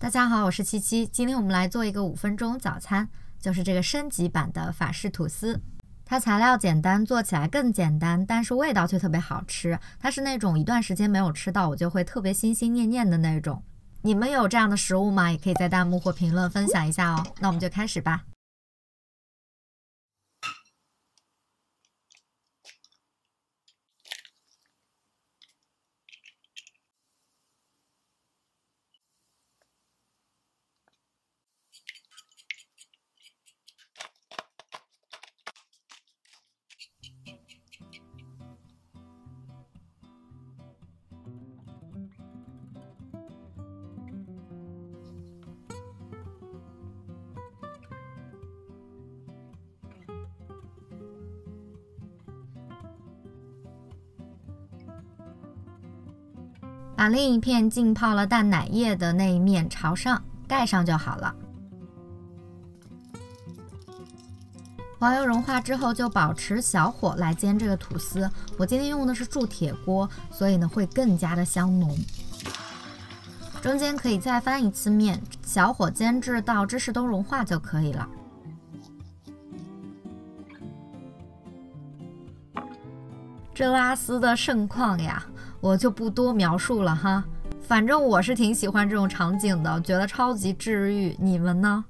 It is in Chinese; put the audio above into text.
大家好，我是七七。今天我们来做一个5分钟早餐，就是这个升级版的法式吐司。它材料简单，做起来更简单，但是味道却特别好吃。它是那种一段时间没有吃到，我就会特别心心念念的那种。你们有这样的食物吗？也可以在弹幕或评论分享一下哦。那我们就开始吧。把另一片浸泡了淡奶液的那一面朝上，盖上就好了。黄油融化之后就保持小火来煎这个吐司。我今天用的是铸铁锅，所以呢会更加的香浓。中间可以再翻一次面，小火煎至到芝士都融化就可以了。这拉丝的盛况呀，我就不多描述了哈。反正我是挺喜欢这种场景的，觉得超级治愈。你们呢？